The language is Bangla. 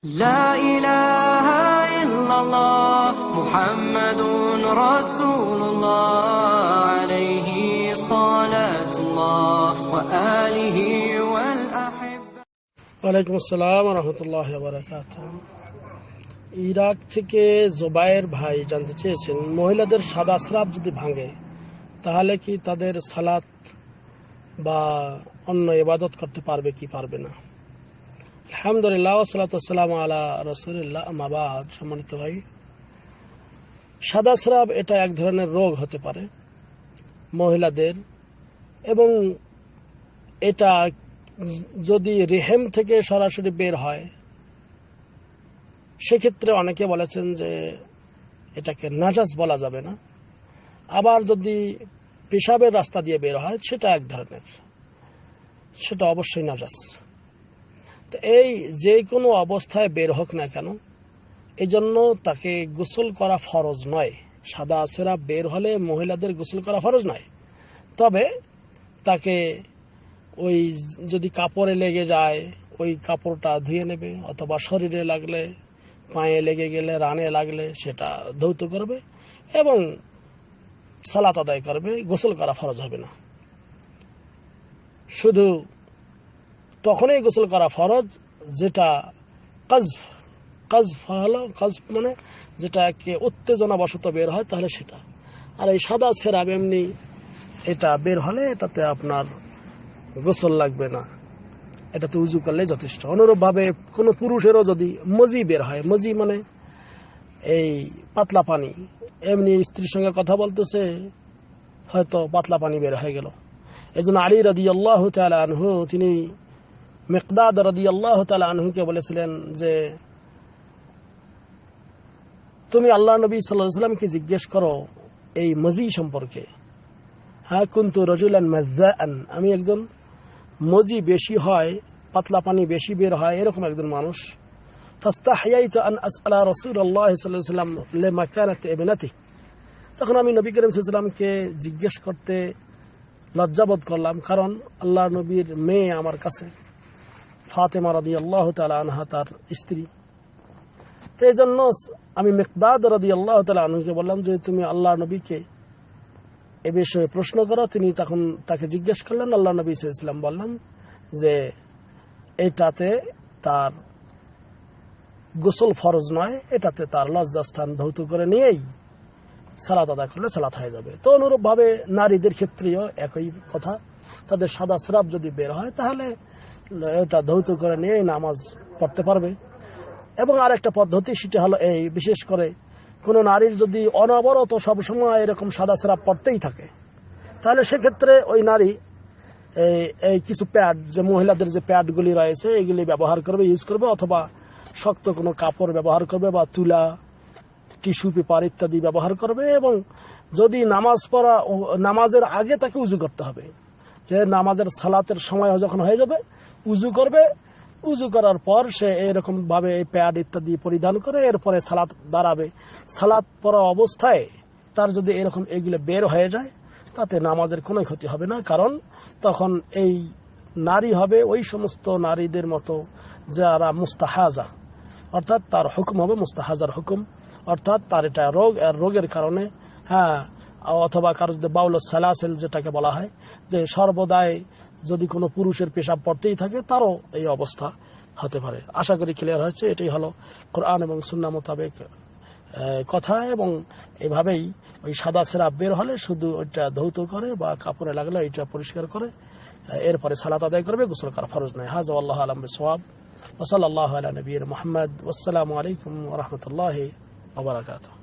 لا إله إلا الله محمد رسول الله عليه صلاة الله وآله والأحبة ওয়ালাইকুম আসসালাম ওয়া রাহমাতুল্লাহি ওয়া বারাকাতুহু। ইরাক থেকে জুবায়ের ভাই জানতে চেয়েছেন, মহিলাদের সাদা স্রাব যদি ভাঙে তাহলে কি তাদের সালাত বা অন্য ইবাদত করতে পারবে কি পারবে না? আলহামদুলিল্লাহ ওয়াসসালাতু ওয়াসসালামু আলা রাসূলিল্লাহ, আম্মা বাদ। সম্মানিত ভাই, সাদা স্রাব এটা এক ধরনের রোগ হতে পারে মহিলাদের, এবং এটা যদি রেহেম থেকে সরাসরি বের হয় সেক্ষেত্রে অনেকে বলেছেন যে এটাকে নাজাস বলা যাবে না। আবার যদি পেশাবের রাস্তা দিয়ে বের হয় সেটা এক ধরনের, সেটা অবশ্যই নাজাস। তো এই যে কোনো অবস্থায় বের হোক না কেন, এই জন্য তাকে গোসল করা ফরজ নয়। সাদা স্রাব বের হলে মহিলাদের গোসল করা ফরজ নয়, তবে তাকে ওই যদি কাপড়ে লেগে যায় ওই কাপড়টা ধুয়ে নেবে, অথবা শরীরে লাগলে, পায়ে লেগে গেলে, রানে লাগলে সেটা ধৌত করবে এবং সালাত আদায় করবে। গোসল করা ফরজ হবে না। শুধু তখনই গোসল করা ফরজ যেটা কাজফ হলো, কাজফ মানে যেটাকে উত্তেজনা বশত বের হয়, তাহলে সেটা। আর এই সাদা স্রাব এমনি এটা বের হলে এটাতে আপনার গোসল লাগবে না, এটাতে উজু করলে যথেষ্ট। অনুরূপ ভাবে কোন পুরুষেরও যদি মজি বের হয়, মজি মানে এই পাতলা পানি, এমনি স্ত্রীর সঙ্গে কথা বলতেছে, হয়তো পাতলা পানি বের হয়ে গেল। এজন্য আলী রাদিয়াল্লাহু তাআলা আনহু তিনি মিকদাদ রাদিয়াল্লাহু তাআলা আনহুকে বলেছিলেন যে তুমি আল্লাহ নবী সাল্লাল্লাহু আলাইহি ওয়াসাল্লামকে জিজ্ঞেস করো এই মজি সম্পর্কে। হ্যাঁ, কুনতু রাজুলান মাযযাআন, আমি একজন মজি বেশি হয়, পাতলা পানি বেশি বের হয় এরকম একজন মানুষ। ফাস্তাহইয়াইতু আন আসআলা রাসূলুল্লাহ সাল্লাল্লাহু আলাইহি ওয়াসাল্লাম লিমাকানাত ইবনাতি, তখন আমি নবী করিম সাল্লাল্লাহু আলাইহি ওয়াসাল্লামকে জিজ্ঞেস করতে লজ্জাবোধ করলাম, কারণ আল্লাহর নবীর মেয়ে আমার কাছে ফাতেমা রাদিয়াল্লাহু তাআলা আনহা তার স্ত্রী। তো এই জন্য আমি মিকদাদ রাদিয়াল্লাহু তাআলা আনহুকে বললাম যে তুমি আল্লাহর নবীকে এ বিষয়ে প্রশ্ন করো। তিনি তখন তাকে জিজ্ঞেস করলেন, আল্লাহ নবী সাল্লাল্লাহু আলাইহি ওয়াসাল্লাম বললেন যে এটাতে তার গোসল ফরজ নয়, এটাতে তার লজ্জাস্থান ধৌত করে নিয়েই সালাত আদায় করলে সালাত হয়ে যাবে। তো অনুরূপ ভাবে নারীদের ক্ষেত্রেও একই কথা, তাদের সাদা স্রাব যদি বের হয় তাহলে এটা ধৌত করে নিয়েই নামাজ পড়তে পারবে। এবং আরেকটা পদ্ধতি, সেটা হলো এই, বিশেষ করে কোন নারীর যদি অনবরত সবসময় এরকম সাদা স্রাব পড়তেই থাকে, তাহলে সেক্ষেত্রে ওই নারী এই কিছু প্যাড, যে মহিলাদের যে প্যাডগুলি রয়েছে এগুলি ব্যবহার করবে, ইউজ করবে, অথবা শক্ত কোনো কাপড় ব্যবহার করবে, বা তুলা, টিস্যু পেপার ইত্যাদি ব্যবহার করবে। এবং যদি নামাজের আগে তাকে উজু করতে হবে, যে নামাজের সালাতের সময় যখন হয়ে যাবে উজু করবে, উজু করার পর সে এরকম ভাবে এই প্যাড ইত্যাদি পরিধান করে এরপরে সালাত দাঁড়াবে। সালাত পড়া অবস্থায় তার যদি এরকম এগুলো বের হয়ে যায় তাতে নামাজের কোনো ক্ষতি হবে না, কারণ তখন এই নারী হবে ওই সমস্ত নারীদের মতো যারা মুস্তাহাজা, অর্থাৎ তার হুকুম হবে মুস্তাহাজার হুকুম, অর্থাৎ তার এটা রোগ, আর রোগের কারণে, হ্যাঁ, অথবা কারো যদি বাউল সালাসেল যেটাকে বলা হয়, যে সর্বদাই যদি কোনো পুরুষের পেশাব পড়তেই থাকে, তারও এই অবস্থা হতে পারে। আশা করি ক্লিয়ার হয়েছে। এটাই হলো কোরআন এবং সুন্নাহ মোতাবেক কথা। এবং এভাবেই ওই সাদা স্রাব বের হলে শুধু ওইটা ধৌত করে বা কাপড়ে লাগলে এটা পরিষ্কার করে এরপরে সালাত আদায় করবে, গোসল করা ফরজ নয়। হাযা ওয়াল্লাহু আ'লাম বিসওয়াব ওয়া সাল্লাল্লাহু আলা নবিয়িনা মুহাম্মদ ওয়াসসালামু আলাইকুম ওয়া রাহমাতুল্লাহি ওয়া বারাকাতুহু।